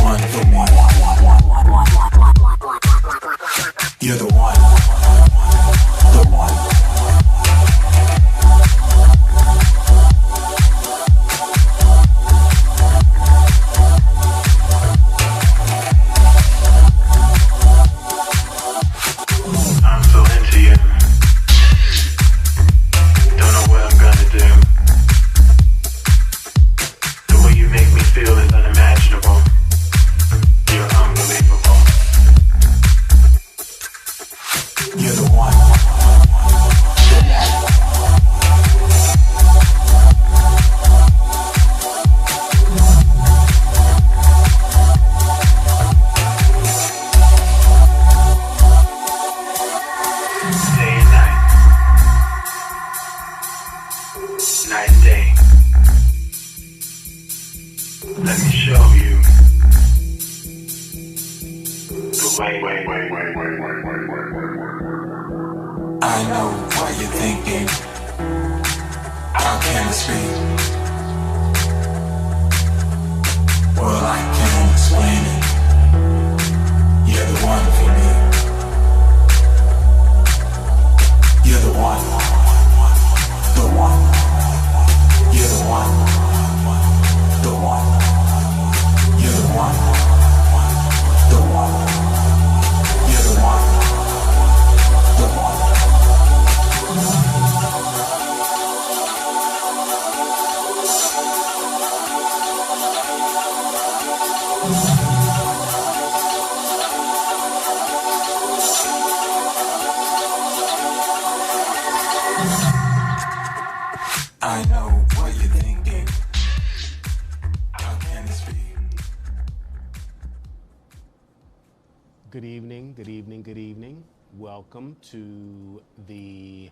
one for me. You're the one. The one. I'm so into you. Don't know what I'm gonna do. The way you make me feel is unimaginable. You're unbelievable. You're the one. Day and night. Night and day. Let me show you the way. I know what you're thinking. Our chemistry. Well, I can't explain it. You're the one for me. You're the one. The one. You're the one. The one. You're the one. The one. You're the one. The one. I know what you're thinking. Our chemistry. Good evening, good evening, good evening. Welcome to the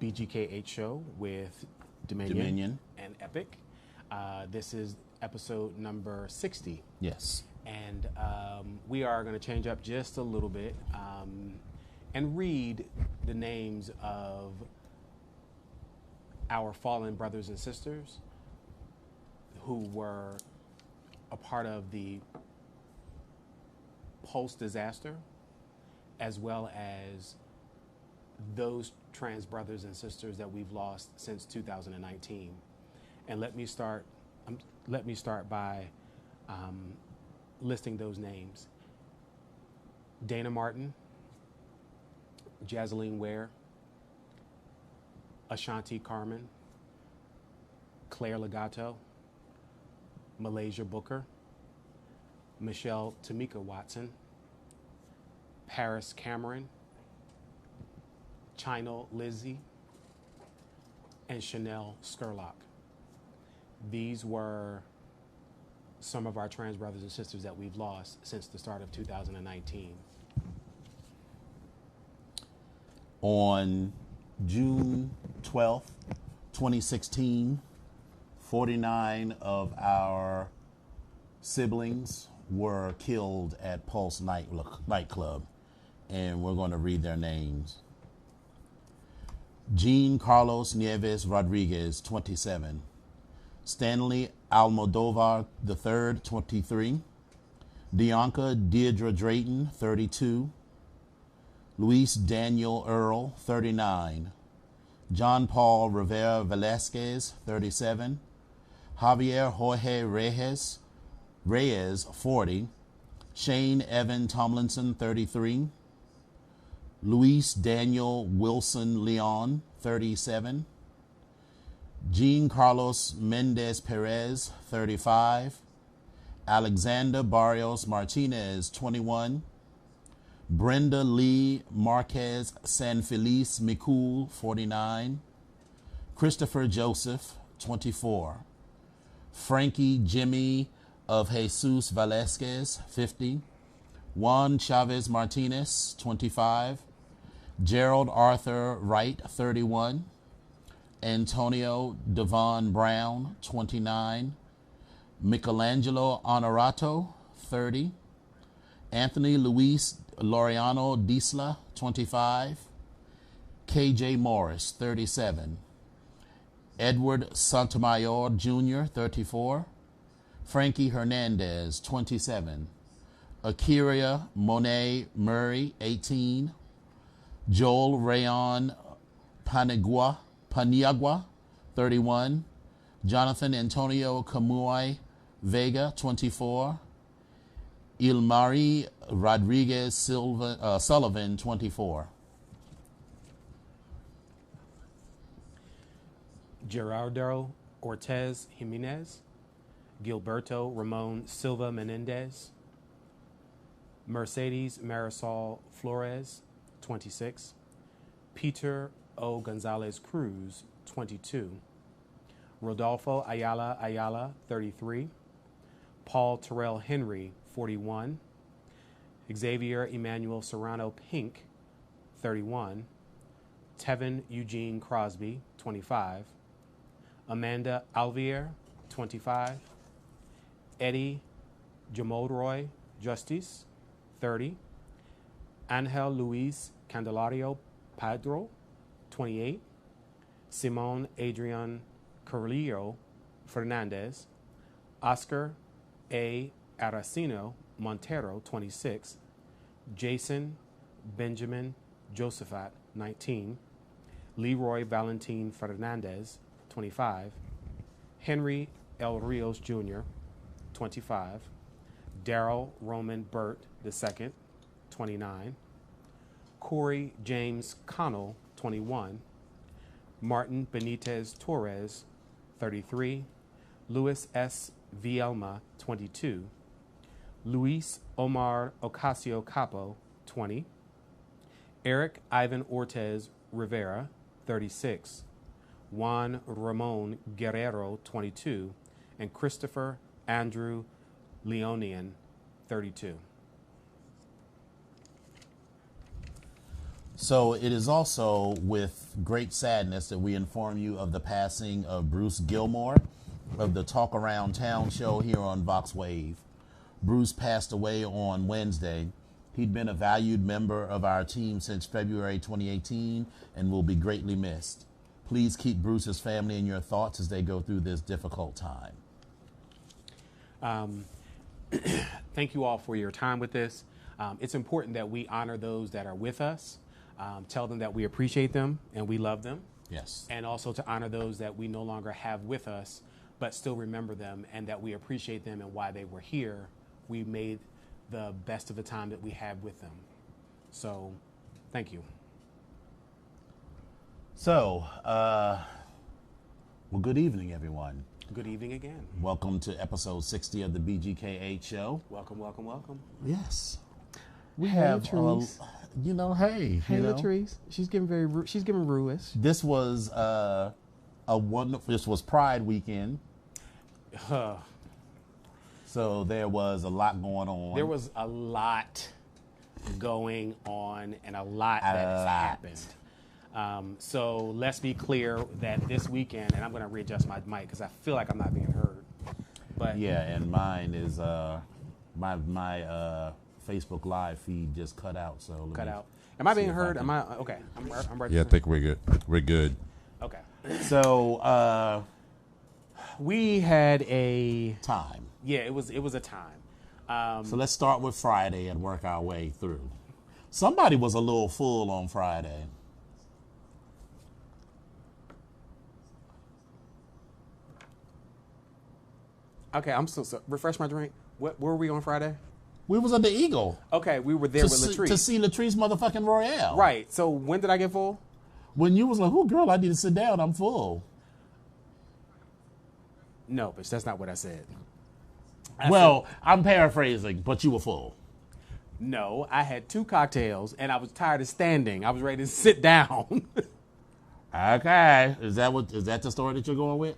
BGKH Show with Dominion. And Epic. This is episode number 60. Yes. And we are going to change up just a little bit and read the names of our fallen brothers and sisters who were a part of the post-disaster, as well as those trans brothers and sisters that we've lost since 2019. And let me start by listing those names: Dana Martin, Jazeline Ware, Ashanti Carmen, Claire Legato, Malaysia Booker, Michelle Tamika Watson, Paris Cameron, China Lizzie, and Chanel Skurlock. These were some of our trans brothers and sisters that we've lost since the start of 2019. On June 12th, 2016, 49 of our siblings were killed at Pulse nightclub, and we're going to read their names. Jean Carlos Nieves Rodriguez, 27. Stanley Almodovar III, 23. Dianca Deirdre Drayton, 32. Luis Daniel Earl, 39. John Paul Rivera Velasquez, 37. Javier Jorge Reyes, 40. Shane Evan Tomlinson, 33. Luis Daniel Wilson Leon, 37. Jean Carlos Mendez Perez, 35. Alexander Barrios Martinez, 21. Brenda Lee Marquez San Feliz Mikul, 49. Christopher Joseph, 24. Frankie Jimmy of Jesus Velasquez, 50. Juan Chavez Martinez, 25. Gerald Arthur Wright, 31. Antonio Devon Brown, 29. Michelangelo Honorato, 30. Anthony Luis Laureano Disla, 25. KJ Morris, 37. Edward Santamayor Jr., 34. Frankie Hernandez, 27. Akira Monet Murray, 18. Joel Rayon Paniagua, 31. Jonathan Antonio Camuy Vega, 24. Ilmari Rodriguez Sullivan, 24. Gerardo Ortez Jimenez, Gilberto Ramon Silva Menendez, Mercedes Marisol Flores, 26, Peter O. Gonzalez Cruz, 22, Rodolfo Ayala, 33, Paul Terrell Henry, 41, Xavier Emmanuel Serrano Pink, 31, Tevin Eugene Crosby, 25, Amanda Alvier, 25, Eddie Jamodroy Justice, 30, Angel Luis Candelario Padro, 28, Simone Adrian Carrillo Fernandez, Oscar A. Aracino Montero, 26, Jason Benjamin Josephat, 19, Leroy Valentin Fernandez, 25, Henry L. Rios Jr., 25, Daryl Roman Burt II, 29, Corey James Connell, 21, Martin Benitez Torres, 33, Luis S. Vielma, 22, Luis Omar Ocasio Capo, 20, Eric Ivan Ortez Rivera, 36, Juan Ramon Guerrero, 22, and Christopher Andrew Leonian, 32. So it is also with great sadness that we inform you of the passing of Bruce Gilmore of the Talk Around Town show here on Vox Wave. Bruce passed away on Wednesday. He'd been a valued member of our team since February 2018 and will be greatly missed. Please keep Bruce's family in your thoughts as they go through this difficult time. Thank you all for your time with this. It's important that we honor those that are with us, tell them that we appreciate them and we love them. Yes. And also to honor those that we no longer have with us, but still remember them and that we appreciate them and why they were here. We made the best of the time that we had with them. So, thank you. So, well, good evening, everyone. Good evening again. Welcome to episode 60 of the BGKH Show. Welcome, welcome, welcome. Yes. We Hey, have, Latrice. Hey, Latrice. She's giving Ruish. This was this was Pride weekend. So there was a lot going on. There was a lot going on and a lot that has happened. So let's be clear that this weekend, and I'm going to readjust my mic because I feel like I'm not being heard. But yeah, and mine is my Facebook Live feed just cut out. So cut out. Am I being heard? Am I okay? I'm ready. Yeah, I think we're good. We're good. Okay. So we had a time. Yeah, it was a time. So let's start with Friday and work our way through. Somebody was a little full on Friday. Okay, I'm so refresh my drink. Where were we on Friday? We was at the Eagle. Okay, we were there with Latrice. To see Latrice motherfucking Royale. Right. So when did I get full? When you was like, "Oh, girl, I need to sit down. I'm full." No, bitch, that's not what I said. I'm paraphrasing, but you were full. No, I had 2 cocktails and I was tired of standing. I was ready to sit down. Okay. Is that the story that you're going with?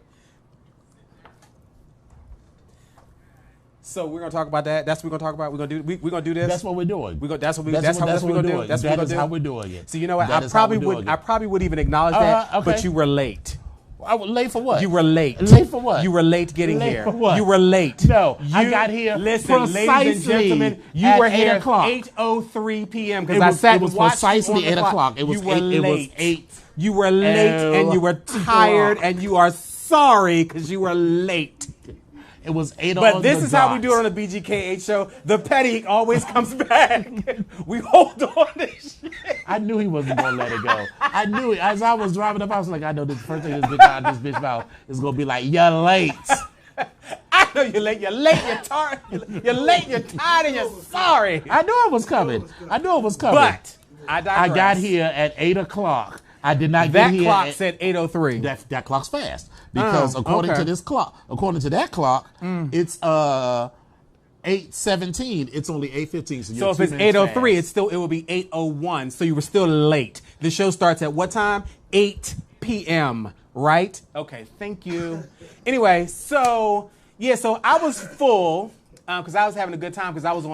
So we're gonna talk about that. That's what we're gonna talk about. We're gonna do this. That's what we're doing. That's what we're gonna do. That is how we're doing it. So you know what? That I is how probably we're doing it. would even acknowledge that, Okay. but you were late. I was late for what? You were late. Late for what? You were late getting Late here. for what? You were late. No, I got here Listen, ladies and precisely gentlemen, you at were 8 here o'clock. 8:03 p.m. It because I was- sat it was and watched precisely you on the 8 clock. o'clock. It was You were 8 it was late. 8. You were late and you were tired and you are sorry because you were late. It was 8 on But this the is how we dot. do it on the BGKH show. The petty always comes back. We hold on to shit. I knew he wasn't gonna let it go. I knew it. As I was driving up, I was like, I know this first thing this bitch out of this bitch mouth is gonna be like, you're late. I know you're late. You're tired. You're late. You're tired, and you're sorry. I knew it was coming. But I digress. I got here at 8 o'clock. I did not get That here. clock said 8:03. That clock's fast because according okay. to this clock, according to that clock, it's 8:17. It's only 8:15. So if it's 8:03, it will be 8:01. So you were still late. The show starts at what time? 8 p.m. Right? Okay. Thank you. Anyway, so I was full because I was having a good time because I was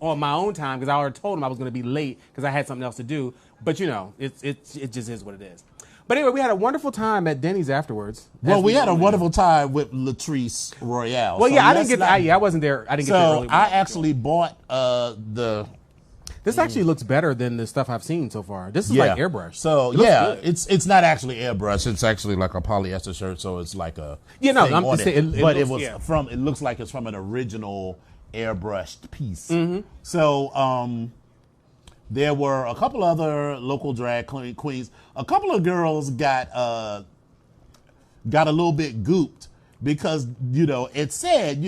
on my own time because I already told him I was going to be late because I had something else to do. But it just is what it is. But anyway, we had a wonderful time at Denny's afterwards. Well, we had a wonderful time with Latrice Royale. Well, So yeah, I let's didn't get. not- I wasn't there. I didn't get there So early. I actually bought the. This actually looks better than the stuff I've seen so far. This is like airbrush. So It looks good. it's not actually airbrush. It's actually like a polyester shirt. So it's like a Yeah, no, thing I'm on just it. saying it But looks- it was yeah. from. It looks like it's from an original airbrushed piece. Mm-hmm. So there were a couple other local drag queens. A couple of girls got a little bit gooped because it said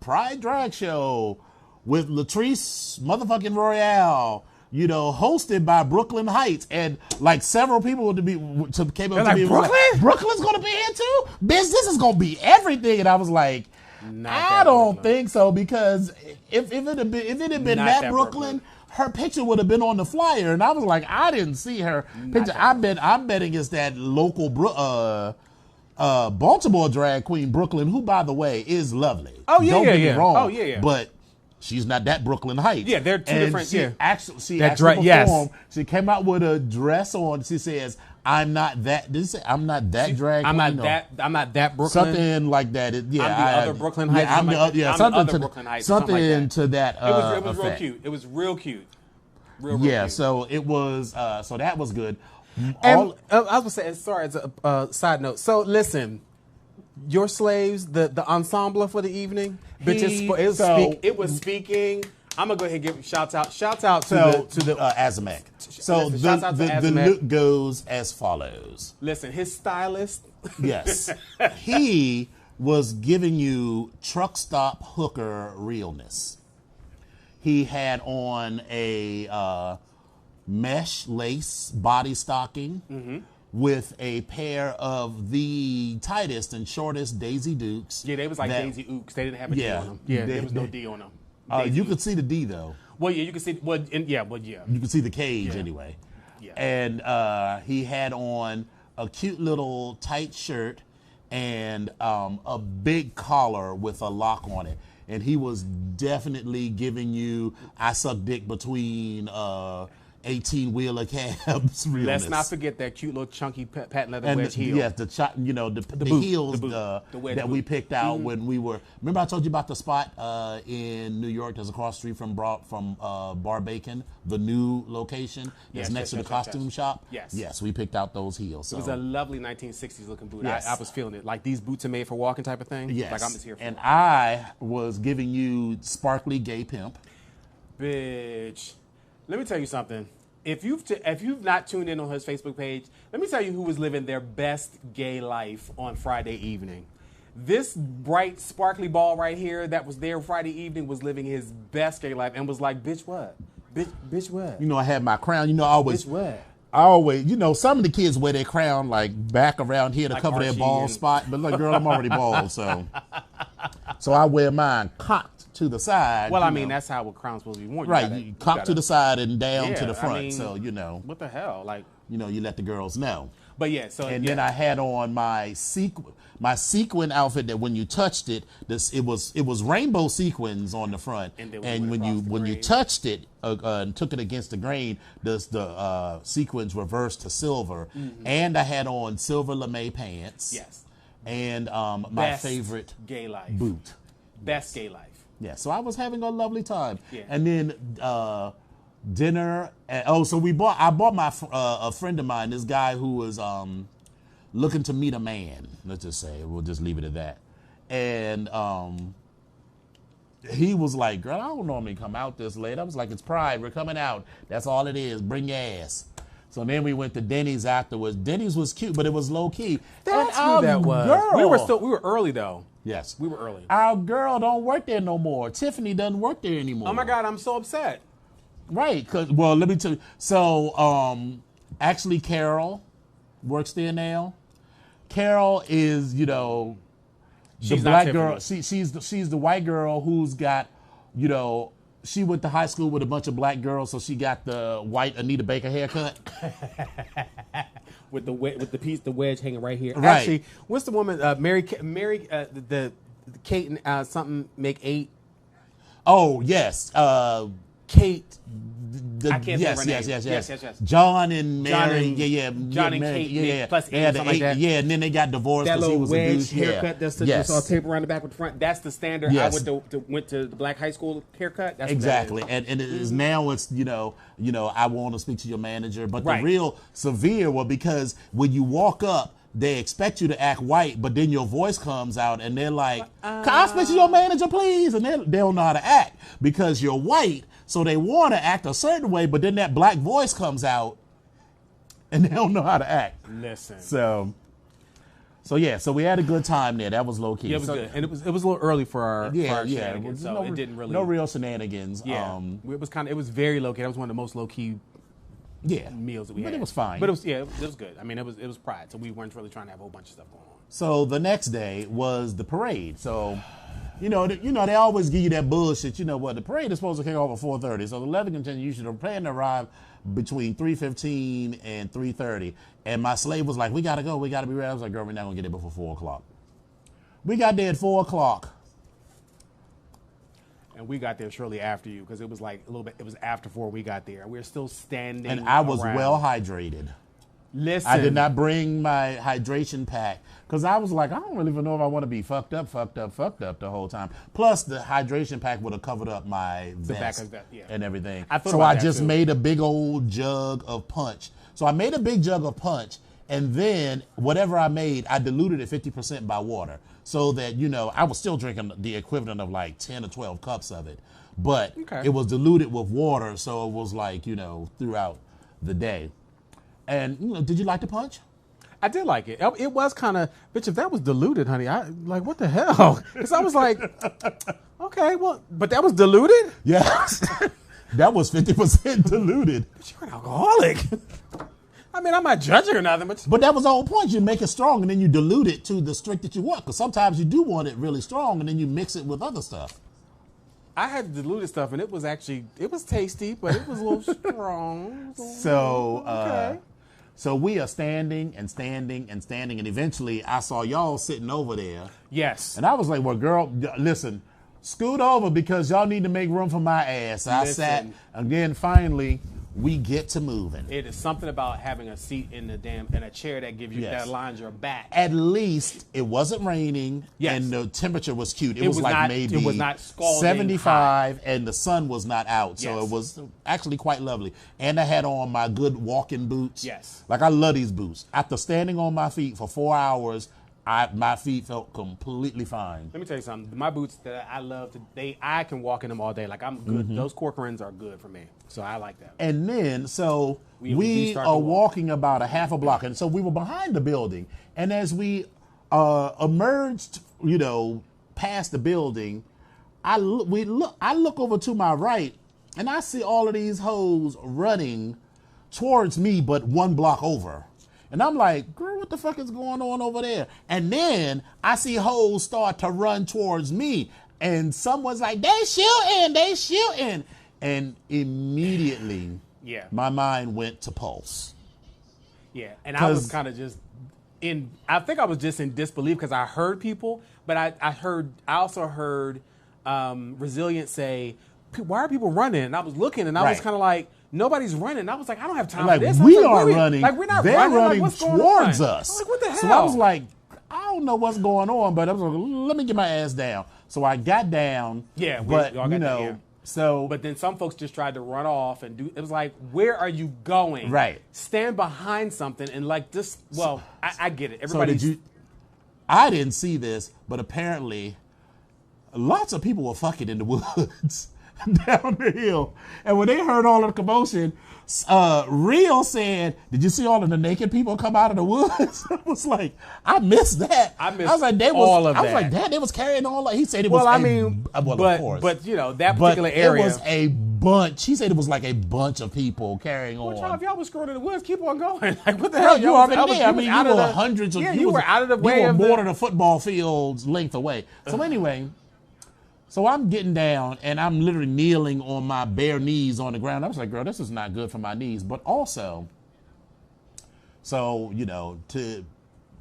Pride Drag Show with Latrice motherfucking Royale, hosted by Brooklyn Heights, and like several people came up They're to like, me and were "Brooklyn? Brooklyn's gonna be here too? Bitch, this is gonna be everything." And I was like, I don't think so, because if it had been Not that that Brooklyn, her picture would have been on the flyer, and I was like, I didn't see her picture. I'm betting it's that local Baltimore drag queen Brooklyn, who, by the way, is lovely. Oh, yeah, Don't yeah, get me yeah. wrong. Oh, yeah, yeah. But she's not that Brooklyn Heights. Yeah, they're two And different- She yeah. actually That performed. yes. She came out with a dress on. She says, "I'm not that." Did it say, "I'm not that drag"? I'm not queen," or that. I'm not that Brooklyn. Something like that. I'm the other Brooklyn Heights. Yeah, I'm the Something like that. I'm the something other to Brooklyn Heights, something something like to that. It was real effect. cute. It was real cute. Real Yeah, cute. so it was. So that was good. And I was gonna say, sorry, as a side note. So listen, your slaves, the ensemble for the evening, it was speaking. I'm gonna go ahead and give shouts out to the Azamek. So listen, shouts out to the Azamek. look goes as follows. listen, his stylist. Yes, he was giving you truck stop hooker realness. He had on a mesh lace body stocking with a pair of the tightest and shortest Daisy Dukes. Yeah, they was like that- Daisy Ooks. They didn't have a D Yeah, on them. Yeah, they- there was no they- D on them. You could see the D though. Well, yeah, you can see. Well, yeah. You could see the cage Yeah. anyway. Yeah. And he had on a cute little tight shirt and a big collar with a lock on it. And he was definitely giving you I suck dick between 18-wheeler cabs realness. Let's not forget that cute little chunky patent leather And wedge heel. yes, the boot, heels the boot, the wedge that we boot. picked out when we were. Remember, I told you about the spot in New York that's across the street from Bar Bacon, the new location that's Yes, next yes, to the yes, costume yes. shop. Yes. yes, we picked out those heels. So. It was a lovely 1960s looking boot. Yes. I was feeling it. Like these boots are made for walking type of thing. yes, Like I'm just here for and it. I was giving you sparkly gay pimp. Bitch. Let me tell you something. If you've not tuned in on his Facebook page, let me tell you who was living their best gay life on Friday evening. This bright, sparkly ball right here that was there Friday evening was living his best gay life and was like, bitch, what? Bitch, what? You know, I had my crown. You know, Bitch, what? I always, some of the kids wear their crown like back around here to Like cover their Archie bald and- spot. But look, girl, I'm already bald, so I wear mine cocked to the side. Well, you I mean, know. that's how a crown's supposed to be worn. You right. gotta- You you cock gotta- to the side and down to Yeah, the front. I mean, So What the hell? Like, you let the girls know. but yeah, so And yeah. then I had on my sequin outfit that when you touched it, it was rainbow sequins on the front. And then when you went across the when you grain. touched it and took it against the grain, the sequins reversed to silver. And I had on silver lame pants. Yes. And my Best favorite gay life. boot. Best gay life. Yeah, so I was having a lovely time. Yeah. And then dinner. So I bought my a friend of mine, this guy who was looking to meet a man. Let's just say we'll just leave it at that. And he was like, girl, I don't normally come out this late. I was like, it's Pride. We're coming out. That's all it is. Bring your ass. So then we went to Denny's afterwards. Denny's was cute, but it was low key. That's and who that was. Girl, We were early though. Yes. We were early. Our girl don't work there no more. Tiffany doesn't work there anymore. Oh my God, I'm so upset. Right. Well, let me tell you. So, actually, Carol works there now. Carol is, the She's not black girl. Tiffany. She's the white girl who's got, she went to high school with a bunch of black girls, so she got the white Anita Baker haircut. with the wedge hanging right here. Right. Actually, what's the woman? Mary, the Kate and something make 8. Oh yes, Kate. I can't yes, think of her yes, name. yes, Yes. John and Mary, John and- yeah, John and Mary, Kate yeah, made plus 8 They had or something like that. Yeah, and then they got divorced That because he little was a wedge douche. haircut that's yes. just all tape around the back with the front. That's the standard. Yes. I went to the black high school haircut. That's Exactly, What that is. and it is now it's I want to speak to your manager, but Right. the real severe was because when you walk up, they expect you to act white, but then your voice comes out, and they're like, "Can I speak to your manager, please?" And they don't know how to act because you're white, so they want to act a certain way, but then that black voice comes out, and they don't know how to act. Listen. So we had a good time there. That was low key. Yeah, it was good, and it was a little early for our shenanigans, so it didn't really. no real shenanigans. Yeah, it was very low key. That was one of the most low key meals that we had. But it was fine. But it was good. I mean, it was Pride, so we weren't really trying to have a whole bunch of stuff going on. So the next day was the parade. So, they always give you that bullshit. You know what? The parade is supposed to kick off at 4:30. So the Levy continue. You should plan to arrive between 3:15 and 3:30. And my slave was like, "We gotta go. We gotta be ready." I was like, "Girl, we're not gonna get there before 4:00." We got there at 4:00. And we got there shortly after you because it was like a little bit. It was after 4 we got there. We were still standing. And I was around. well hydrated. Listen, I did not bring my hydration pack because I was like, I don't really even know if I want to be fucked up the whole time. Plus, the hydration pack would have covered up my vest back of that, yeah. and everything. I thought So about I that, just too. made a big old jug of punch. So I made a big jug of punch, and then whatever I made, I diluted it 50% by water, so that I was still drinking the equivalent of like 10 or 12 cups of it, but Okay. it was diluted with water, so it was like throughout the day. And did you like the punch? I did like it. It was kind of, bitch, if that was diluted, honey, like, what the hell? Because I was like, okay, well, but that was diluted? Yes. That was 50% diluted. But you're an alcoholic. I mean, I'm not judging or nothing, But that was the whole point. You make it strong and then you dilute it to the strength that you want. Because sometimes you do want it really strong and then you mix it with other stuff. I had diluted stuff, and it was tasty, but it was a little strong. So, Okay. So we are standing, and eventually I saw y'all sitting over there. Yes. And I was like, well, girl, listen, scoot over because y'all need to make room for my ass. I sat, and then finally we get to moving. It is something about having a seat in a chair that gives you, Yes. that aligns your back. At least it wasn't raining, Yes. and the temperature was cute. It It was was like not- maybe it was not scalding 75, and the sun was not out, so Yes. it was actually quite lovely. And I had on my good walking boots. Yes. Like I love these boots. After standing on my feet for 4 hours, my feet felt completely fine. Let me tell you something. My boots that I love, I can walk in them all day. Like, I'm good. Mm-hmm. Those Corcorans are good for me. So I like that. And then, so We we start to are walk. walking about a half a block. And so we were behind the building. And as we emerged, past the building, I look over to my right, and I see all of these hoes running towards me, but 1 block over. And I'm like, girl, what the fuck is going on over there? And then I see hoes start to run towards me. And someone's like, they shooting. And immediately, Yeah. my mind went to Pulse. Yeah. And I was 'Cause- kind of just I think I was just in disbelief because I heard people, but I also heard Resilient say, why are people running? And I was looking, and I was Right. kind of like, nobody's running. I was like, I don't have time Like, for this. I we was like, are what running. Like, we're not They're running. running Like, what's going towards on? us. I'm like, what the hell? So I was like, I don't know what's going on, but I was like, let me get my ass down. So I got down. Yeah, but we all got down, yeah. so But then some folks just tried to run off and do. It was like, where are you going? Right. Stand behind something and like this. Well, I get it. so Everybody. did you? I didn't see this, but apparently lots of people were fucking in the woods down the hill. And when they heard all of the commotion, Real said, "Did you see all of the naked people come out of the woods?" I was like, I missed that. I missed was like, they all was, of I was that. like, Dad, they was carrying all. He said it Well, was. I mean, of course. but you know that particular area. It was a bunch. He said it was like a bunch of people carrying on. Well, if y'all was screwing in the woods, keep on going. Like what the Bro, hell? you Y'all was- already there. I mean, out you of were the- hundreds of. Yeah, you were out of the way You were of more the. than a football field's length away. So anyway, so I'm getting down and I'm literally kneeling on my bare knees on the ground. I was like, girl, this is not good for my knees. But also, so, you know, to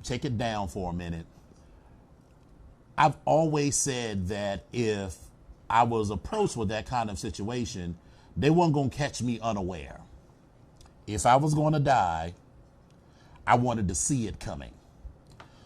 take it down for a minute, I've always said that if I was approached with that kind of situation, they weren't going to catch me unaware. If I was going to die, I wanted to see it coming.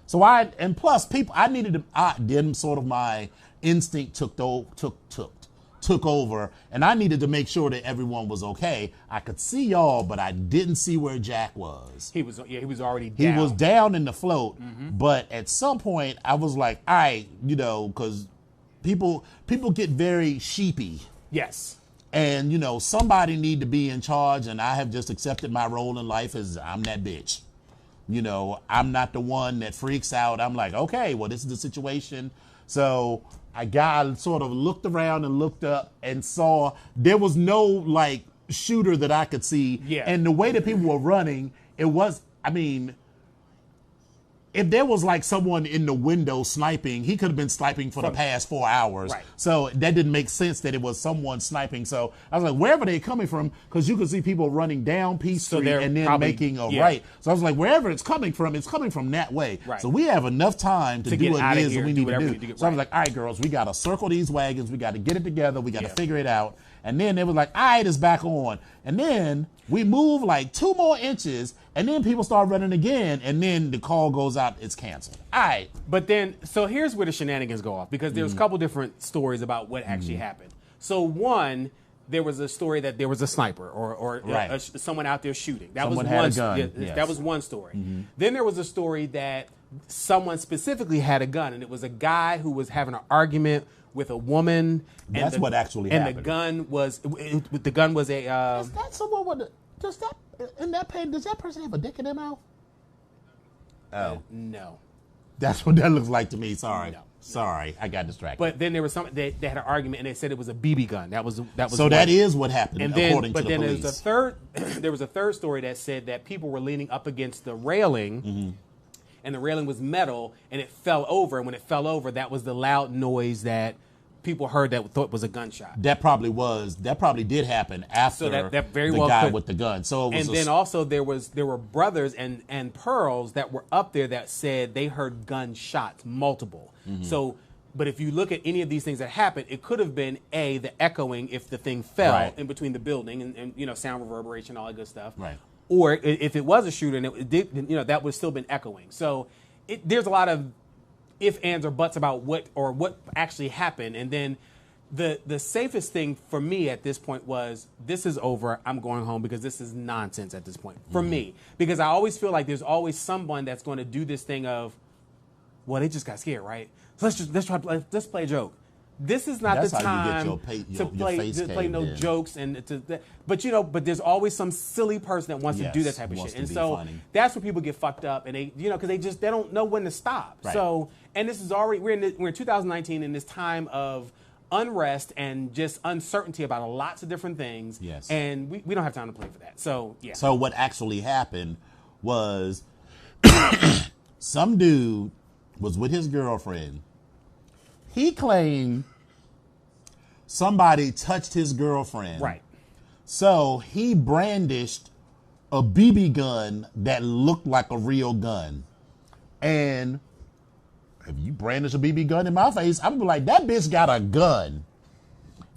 So and plus people, I needed to, then sort of my instinct took over, and I needed to make sure that everyone was okay. I could see y'all, but I didn't see where Jack was. He was already He down. was down in the float, but at some point I was like, all right, you know, because people get very sheepy. Yes. And, you know, somebody need to be in charge, and I have just accepted my role in life as I'm that bitch. You know, I'm not the one that freaks out. I'm like, okay, well, this is the situation. So I sort of looked around and looked up and saw there was no, like, shooter that I could see. Yeah. And the way that people were running, it was, I mean, if there was like someone in the window sniping, he could have been sniping for the past 4 hours. Right. So that didn't make sense that it was someone sniping. So I was like, wherever they coming from, because you could see people running down P Street they're and then probably- making a yeah. right. So I was like, wherever it's coming from that way. Right. So we have enough time to do get what outta it is here, that we do need whatever to we do. need to get So I was right. like, all right, girls, we got to circle these wagons. We got to get it together. We got to Yeah. figure it out. And then they was like, all right, it's back on. And then we move like 2 more inches, and then people start running again, and then the call goes out, it's canceled. All right. But then, so here's where the shenanigans go off, because there's a couple different stories about what actually happened. So one, there was a story that there was a sniper or Right. someone out there shooting. That Someone was had one. a gun, yeah, yes. That was one story. Then there was a story that someone specifically had a gun, and it was a guy who was having an argument with a woman. That's what actually and happened. the gun was a. Is that someone with does that person have a dick in their mouth? Oh. No. That's what that looks like to me. Sorry. No. Sorry, I got distracted. But then there was they had an argument, and they said it was a BB gun. That was so one. that is what happened, And then, according but to then the there's police. there was a third story that said that people were leaning up against the railing, and the railing was metal, and it fell over. And when it fell over, that was the loud noise that people heard that thought was a gunshot. That probably did happen after So that very the well guy could. with the gun. So it was And then also there were brothers and Pearls that were up there that said they heard gunshots, multiple. So. But if you look at any of these things that happened, it could have been the echoing if the thing fell Right. in between the building and you know, sound reverberation, all that good stuff. Right. Or if it was a shooter and it did, you know, that would have still been echoing. So there's a lot of if, ands, or buts about what actually happened. And then the safest thing for me at this point was, this is over. I'm going home, because this is nonsense at this point for me. Because I always feel like there's always someone that's going to do this thing of, well, they just got scared, right? So let's play a joke. This is not That's the how you time get your to play face no caved in. jokes but there's always some silly person that wants to do that Yes, type of wants shit, to and be so funny. that's where people get fucked up, and because they don't know when to stop. Right. So, and this is already we're in 2019 in this time of unrest and just uncertainty about lots of different things. Yes. And we don't have time to play for that. So yeah. So what actually happened was some dude was with his girlfriend. He claimed somebody touched his girlfriend. Right. So he brandished a BB gun that looked like a real gun. And if you brandish a BB gun in my face, I'm gonna be like, that bitch got a gun.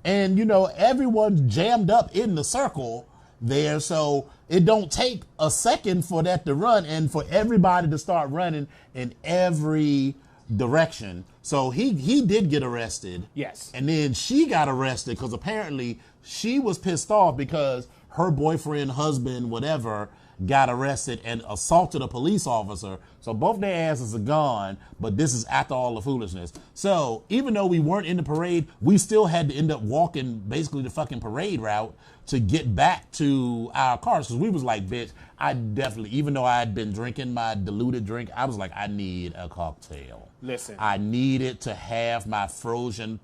And, you know, everyone's jammed up in the circle there. So it don't take a second for that to run and for everybody to start running in every direction. So he did get arrested. Yes. And then she got arrested because apparently she was pissed off because her boyfriend, husband, whatever, got arrested and assaulted a police officer. So both their asses are gone, but this is after all the foolishness. So even though we weren't in the parade, we still had to end up walking basically the fucking parade route to get back to our cars. Because we was like, bitch, I definitely, even though I had been drinking my diluted drink, I was like, I need a cocktail. Listen. I needed to have my frozen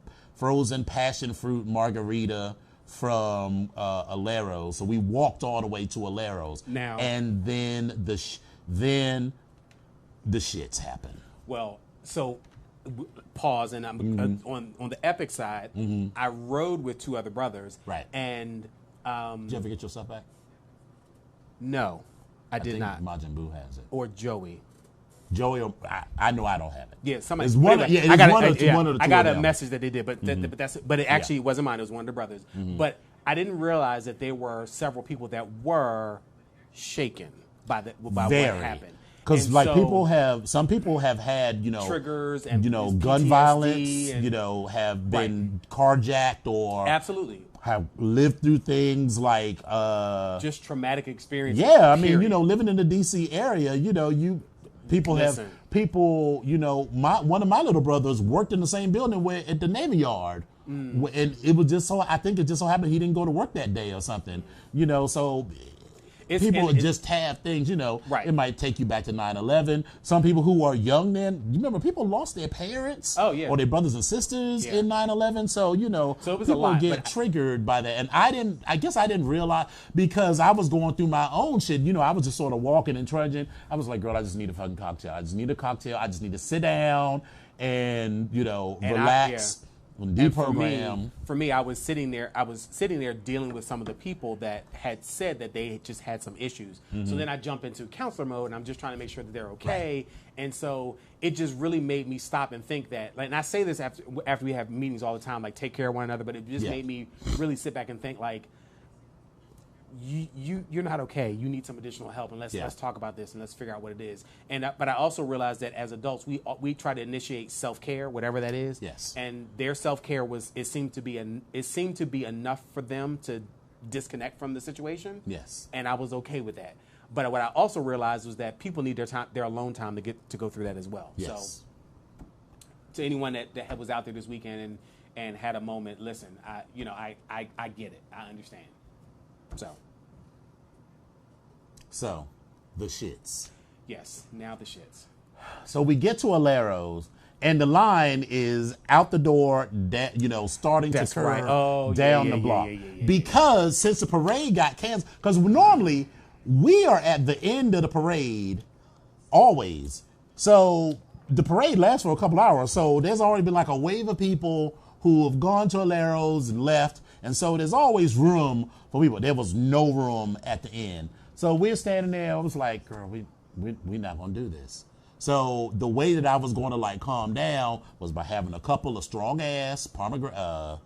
passion fruit margarita from Alero's. So we walked all the way to Alero's. Now, and then the shits happened. Well, so pause, and I'm on the epic side. I rode with two other brothers, Right. And Did you ever get your stuff back? no, I did think not. Majin Buu has it. Or Joey. Joey, I know I don't have it. Yeah, somebody. It's one. Anyway, It's I got one of the I two got of a them. message that they did, but but it actually wasn't mine. It was one of the brothers. But I didn't realize that there were several people that were shaken by what happened. Because And like so, some people have had, triggers and gun PTSD violence, and- have been carjacked or absolutely have lived through things like, just traumatic experiences. yeah, I mean, period. living in the DC area, people Listen. have people, one of my little brothers worked in the same building at the Navy Yard. And it was just I think it just so happened he didn't go to work that day or something, so people just have things, Right. It might take you back to 9/11. Some people who are young then, you remember people lost their parents or their brothers and sisters in 9/11. So, So it was a people lot, get but triggered by that. And I guess I didn't realize because I was going through my own shit. I was just sort of walking and trudging. I was like, girl, I just need a fucking cocktail. I just need a cocktail. I just need to sit down and, relax. And deprogram. for me, I was sitting there dealing with some of the people that had said that they just had some issues. So then I jump into counselor mode and I'm just trying to make sure that they're okay. Right. And so it just really made me stop and think that, and I say this after we have meetings all the time, like take care of one another, but it just made me really sit back and think like, you're not okay. You need some additional help, and let's talk about this and let's figure out what it is. And but I also realized that as adults, we try to initiate self-care, whatever that is. Yes. And their self-care seemed to be enough for them to disconnect from the situation. Yes. And I was okay with that. But what I also realized was that people need their alone time to go through that as well. Yes. So to anyone that was out there this weekend and had a moment, listen, I get it. I understand. So, the shits. Yes, now the shits. So we get to Alero's, and the line is out the door, starting That's to curve right. Oh, down yeah, the block. yeah. Because since the parade got canceled, because normally we are at the end of the parade, always. So the parade lasts for a couple hours. So there's already been like a wave of people who have gone to Alero's and left. And so there's always room for people. There was no room at the end. So we're standing there. I was like, girl, we're not going to do this. So the way that I was going to like calm down was by having a couple of strong ass passion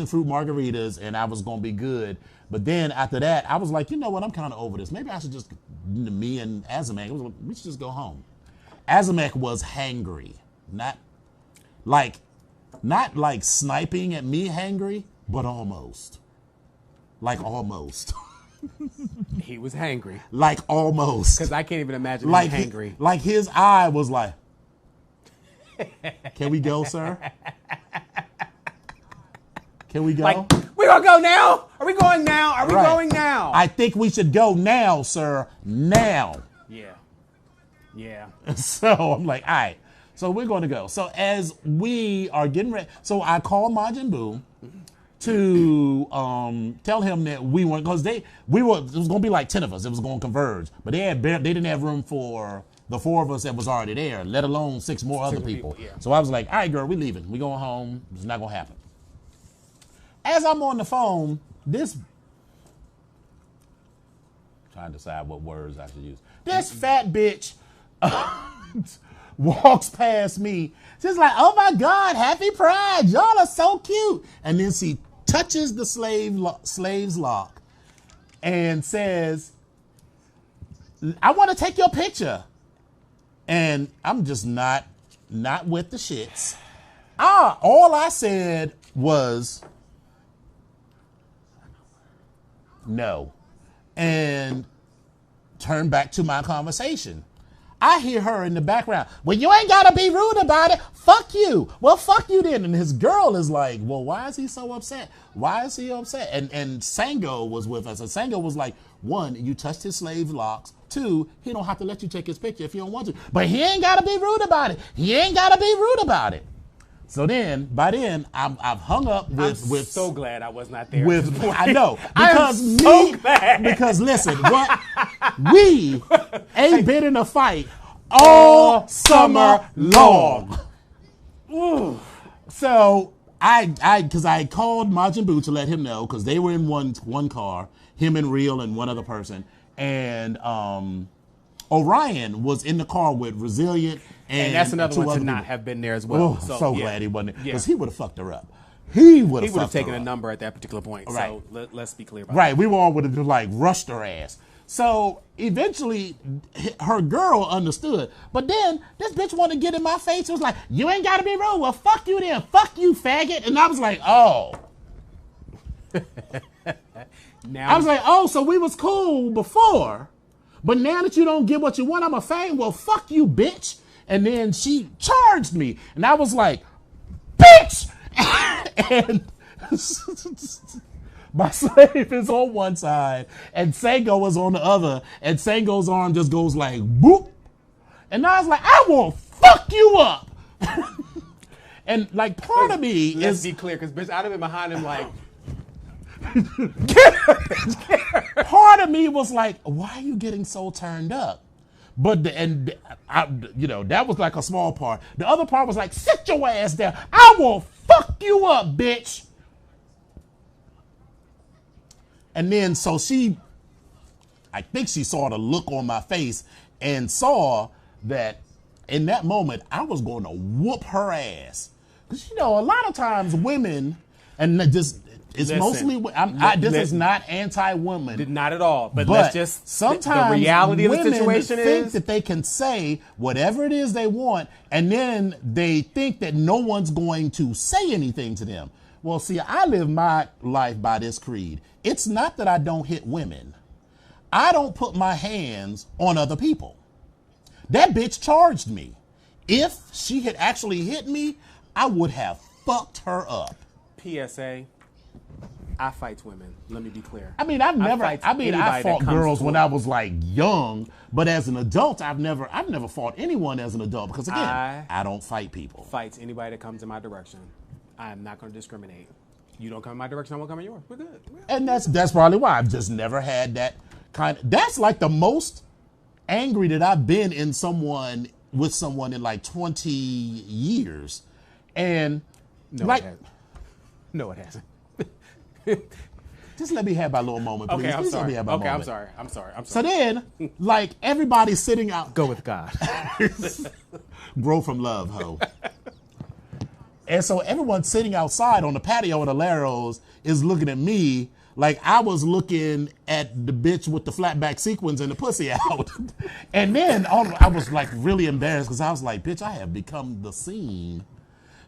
fruit margaritas, and I was going to be good. But then after that, I was like, you know what? I'm kind of over this. Maybe I should just, me and Azamek, we should just go home. Azamek was hangry. Not like sniping at me hangry, but almost. Like almost. He was hangry. Like almost. Because I can't even imagine him Like hangry. like his eye was like, can we go, sir? Can we go? Like, we gonna go now? Are we going now? Are we Right. going now? I think we should go now, sir. Now. Yeah. So I'm like, all right. So we're going to go. So as we are getting ready, so I called Majin Buu to tell him that we weren't, because it was going to be like 10 of us. It was going to converge, but they didn't have room for the 4 of us that was already there, let alone 6 more other people. Yeah. So I was like, all right, girl, we leaving. We going home. It's not going to happen. As I'm on the phone, trying to decide what words I should use. This fat bitch walks past me. She's like, oh my God, happy pride. Y'all are so cute. And then she touches the slave's lock and says, I want to take your picture. And I'm just not with the shits. All I said was no. and turn back to my conversation. I hear her in the background. Well, you ain't got to be rude about it. Fuck you. Well, fuck you then. And his girl is like, well, why is he so upset? Why is he upset? And Sango was with us. And Sango was like, one, you touched his slave locks. Two, he don't have to let you take his picture if you don't want to. But he ain't got to be rude about it. He ain't got to be rude about it. So then, by then, I've hung up with. I'm so glad I was not there. I know because listen, what we ain't been in a fight all summer long. So because I called Majin Buu to let him know because they were in one car, him and Real and one other person, and Orion was in the car with Resilient. And that's another one to not people. have been there as well. Oh, so glad he wasn't there. Because Yeah. he would have fucked her up. He would have taken a number at that particular point. Right. So let's be clear about Right. that. We all would have just like rushed her ass. So eventually her girl understood. But then this bitch wanted to get in my face. It was like, you ain't got to be rude. Well, fuck you then. Fuck you, faggot. And I was like, oh. Now I was like, oh, so we was cool before. But now that you don't get what you want, I'm a fag. Well, fuck you, bitch. And then she charged me. And I was like, bitch! And my slave is on one side and Sango is on the other. And Sango's arm just goes like, boop. And I was like, I will fuck you up. And like part of me Let's is... be clear, because bitch, I'd have been behind him like... Part of me was like, why are you getting so turned up? But that was like a small part. The other part was like, sit your ass down. I will fuck you up, bitch. And then so I think she saw the look on my face and saw that in that moment I was going to whoop her ass. Because a lot of times women, and just it's Listen, mostly this is not anti-woman. Not at all. But But let's just... sometimes the reality of the women situation think is... that they can say whatever it is they want, and then they think that no one's going to say anything to them. Well, see, I live my life by this creed. It's not that I don't hit women. I don't put my hands on other people. That bitch charged me. If she had actually hit me, I would have fucked her up. PSA, I fight women. Let me be clear. I mean, I fought girls when I was like young, but as an adult, I've never fought anyone as an adult because again, I don't fight people. Fights anybody that comes in my direction. I am not going to discriminate. You don't come in my direction, I won't come in yours. We're good. And that's probably why I've just never had that kind of. That's like the most angry that I've been with someone in like 20 years, and No, like, it hasn't. No, it hasn't. just let me have my little moment, please. Okay, I'm Please let sorry. me have my Okay, moment. I'm sorry. So then, like everybody's sitting out. Go with God. Grow from love, ho. And so everyone sitting outside on the patio of the Laros is looking at me like I was looking at the bitch with the flat back sequins and the pussy out. And then I was like really embarrassed because I was like, bitch, I have become the scene.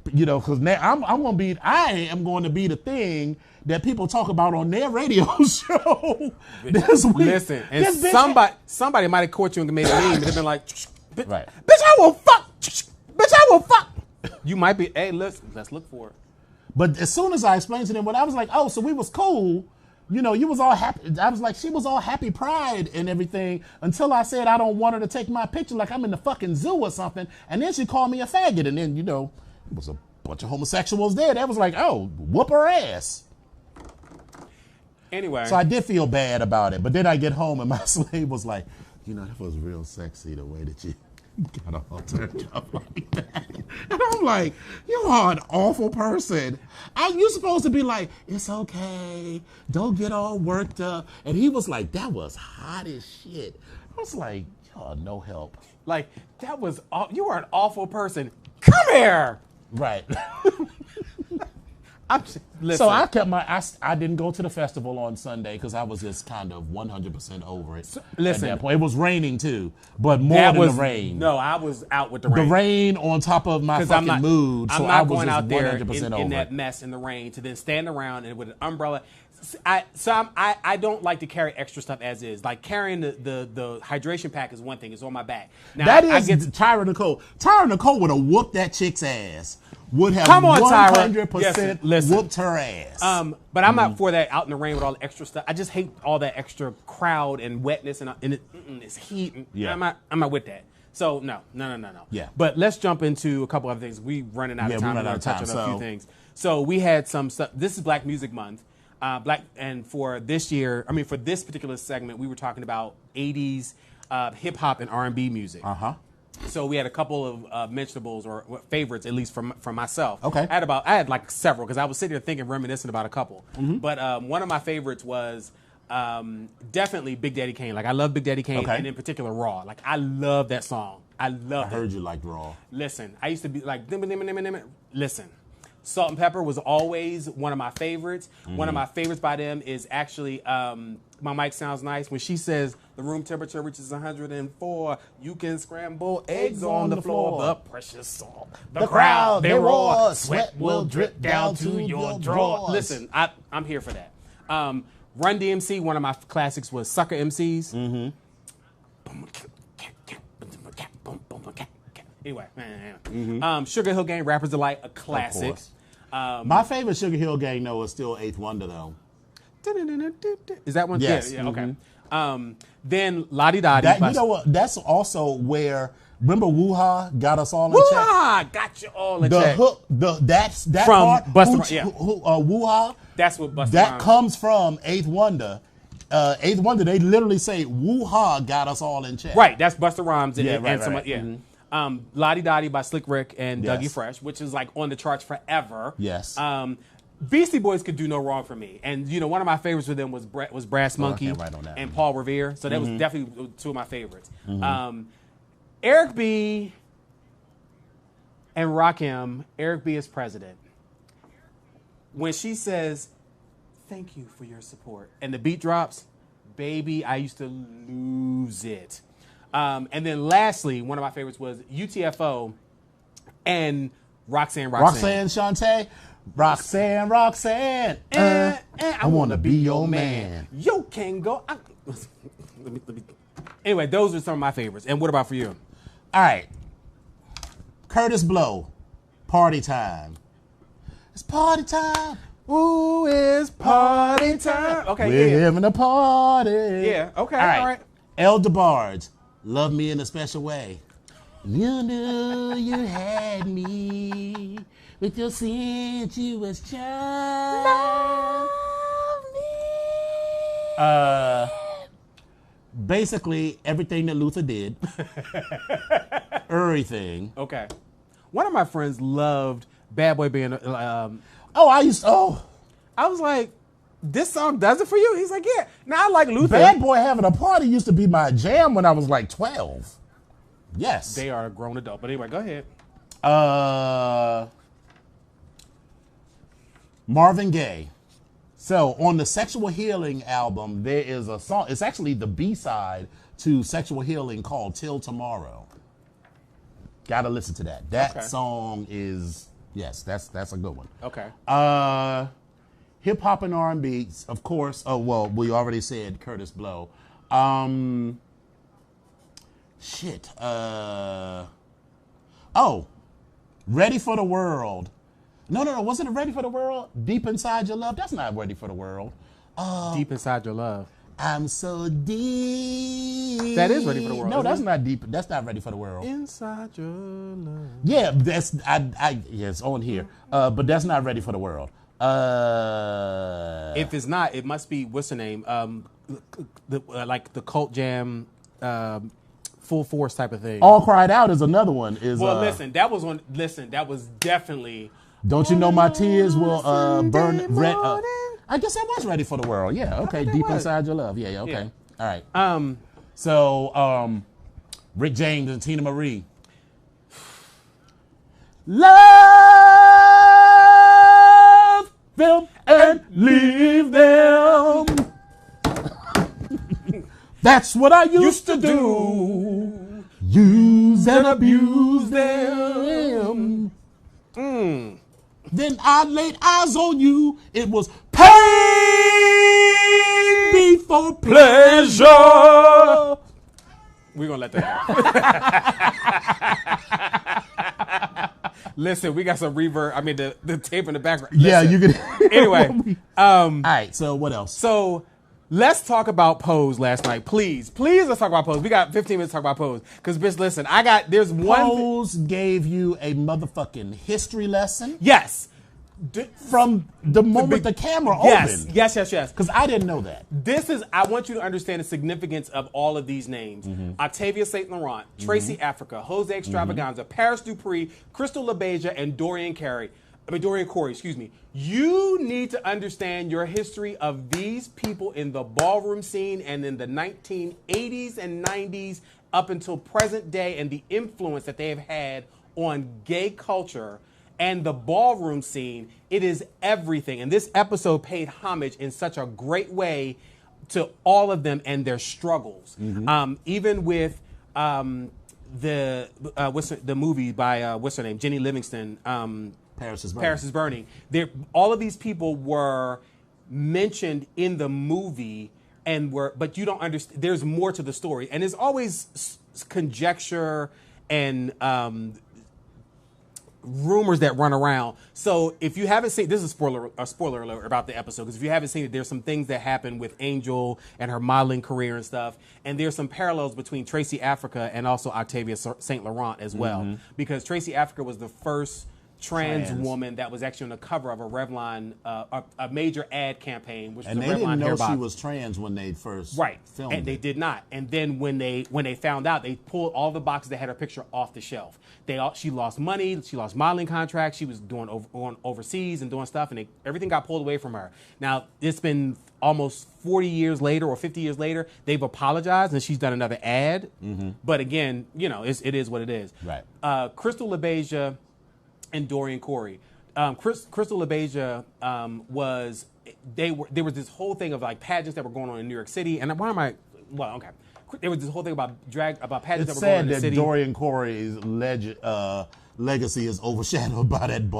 Because now I am going to be the thing that people talk about on their radio show this week. Listen, and somebody might have caught you and made a meme and they've been like, right. Bitch, I will fuck. Bitch, I will fuck. You might be, hey, let's look for it. But as soon as I explained to them what I was like, oh, so we was cool. You was all happy. I was like, she was all happy pride and everything until I said I don't want her to take my picture like I'm in the fucking zoo or something. And then she called me a faggot. And then, there was a bunch of homosexuals there. That was like, oh, whoop her ass. Anyway. So I did feel bad about it. But then I get home and my slave was like, that was real sexy the way that you got all turned up like that. And I'm like, you are an awful person. You're supposed to be like, it's okay. Don't get all worked up. And he was like, that was hot as shit. I was like, y'all no help. Like, you are an awful person. Come here. Right. Listen. So I kept I didn't go to the festival on Sunday because I was just kind of 100% over it. Listen. At that point. It was raining too, but more that than was the rain. No, I was out with the The rain. rain on top of my fucking mood. So I'm I not was going just out there 100% in over that it. mess in the rain to then stand around and with an umbrella. I don't like to carry extra stuff as is. Like carrying the hydration pack is one thing. It's on my back. Now, That I is get Tyra Nicole. Tyra Nicole would have whooped that chick's ass. Would have Come on, Tyra. 100% Listen. whooped her ass. But I'm not for that out in the rain with all the extra stuff. I just hate all that extra crowd and wetness and it's heat. And Yeah. I'm not with that. So no. Yeah. But let's jump into a couple other things. We running out of time. We run out We're of gonna touch time. on a few things. So we had some stuff. This is Black Music Month. And for this year, for this particular segment, we were talking about 80s hip hop and R&B music. So we had a couple of mentionables or favorites, at least from myself. Okay. I had like several because I was sitting there thinking, reminiscing about a couple. But one of my favorites was definitely Big Daddy Kane. Like I love Big Daddy Kane, Okay. and in particular Raw. Like I love that song. I heard you liked Raw. Listen, I used to be like, listen. Salt and Pepper was always one of my favorites. One of my favorites by them is actually My Mic Sounds Nice. When she says the room temperature reaches 104, you can scramble eggs on the floor. The precious salt. The crowd, they roar. Sweat will drip down to your drawers. Listen, I'm here for that. Run DMC, one of my classics was Sucker MCs. Anyway, Sugar Hill Gang, Rapper's Delight, a classic. My favorite Sugar Hill Gang, though, is still Eighth Wonder, though. Is that one? Yes. Yeah, okay. Then Lottie Dottie. You know what? That's also where, remember Woo-Ha got us all in check? Woo-Ha got you all in The check. hook, that From part, Busta Rhymes, yeah. Woo-Ha, That's what Busta that Rhymes. comes from Eighth Wonder. Eighth Wonder, they literally say Woo-Ha got us all in check. Right, that's Busta Rhymes and, Yeah, right, and some, right. yeah. Lottie Dottie by Slick Rick and Yes. Dougie Fresh, which is like on the charts forever. Yes. Beastie Boys could do no wrong for me, and one of my favorites with them was Brass Monkey can't write on that. and Paul Revere. So that was definitely two of my favorites. Eric B. and Rakim. Eric B. is president. When she says, "Thank you for your support," and the beat drops, baby, I used to lose it. And then lastly, one of my favorites was UTFO and Roxanne. Roxanne Shante. Roxanne. I want to be your man. Yo, can go. Let me. Anyway, those are some of my favorites. And what about for you? All right. Curtis Blow. Party time. It's party time. Ooh, it's party time. Okay, We're yeah. having a party. Yeah, okay, All all right. El DeBarge. Love me in a special way. You knew you had me with your sensuous charm. Love me. Basically, everything that Luther did. Everything. Okay. One of my friends loved Bad Boy being. I was like, this song does it for you? He's like, yeah. Now I like Luther. Bad Boy Having a Party used to be my jam when I was like 12. Yes. They are a grown adult. But anyway, go ahead. Marvin Gaye. So on the Sexual Healing album, there is a song. It's actually the B-side to Sexual Healing called Till Tomorrow. Gotta listen to that. That song is, yes, that's a good one. Okay. Hip hop and R&B, of course. Oh, well, we already said Curtis Blow. Ready for the World. No. Wasn't it Ready for the World? Deep Inside Your Love? That's not Ready for the World. Deep Inside Your Love. I'm so deep. That is Ready for the World. No, isn't that's it? not deep. That's not Ready for the World. Inside Your Love. Yeah, it's on here. But that's not Ready for the World. If it's not, it must be, what's the name? Like the Cult Jam, Full Force type of thing. All Cried Out is another one. That was definitely. Don't you know my tears will burn red? I guess I was Ready for the World. Yeah, okay. Deep Inside Your Love. Yeah, okay. Yeah. All right. So, Rick James and Tina Marie. Love That's what I used to do. Use and abuse them. Then I laid eyes on you. It was pain before pleasure. We're going to let that go. Listen, we got some reverb. I mean, the tape in the background. Listen. Yeah, you can. Anyway. All right, so what else? So let's talk about Pose last night. Please, let's talk about Pose. We got 15 minutes to talk about Pose. Because, bitch, listen, there's one. Pose gave you a motherfucking history lesson. Yes. From the moment the camera opened. Yes. Because I didn't know that. I want you to understand the significance of all of these names. Octavia St. Laurent, Tracy Africa, Jose Extravaganza, Paris Dupree, Crystal LaBeija, and Dorian Corey, excuse me. You need to understand your history of these people in the ballroom scene and in the 1980s and 90s up until present day and the influence that they have had on gay culture and the ballroom scene. It is everything. And this episode paid homage in such a great way to all of them and their struggles. Even with the movie by, what's her name? Jenny Livingston. Paris is Burning. All of these people were mentioned in the movie but you don't understand. There's more to the story. And there's always conjecture and rumors that run around. So if you haven't seen, this is a spoiler alert about the episode, because if you haven't seen it, there's some things that happen with Angel and her modeling career and stuff. And there's some parallels between Tracy Africa and also Octavia St. Laurent as well. Because Tracy Africa was the first trans woman that was actually on the cover of a Revlon, a major ad campaign, which and was they a Revlon didn't know hair she box. was trans when they first filmed And they it. did not. And then when they found out, they pulled all the boxes that had her picture off the shelf. She lost money. She lost modeling contracts. She was going overseas and doing stuff, and everything got pulled away from her. Now it's been almost 40 years later or 50 years later. They've apologized, and she's done another ad. But again, it is what it is. Right. Crystal LaBeija and Dorian Corey. Crystal LaBeija there was this whole thing of like pageants that were going on in New York City, and there was this whole thing about pageants It's that were going on sad in the that city. Dorian Corey's legacy is overshadowed by that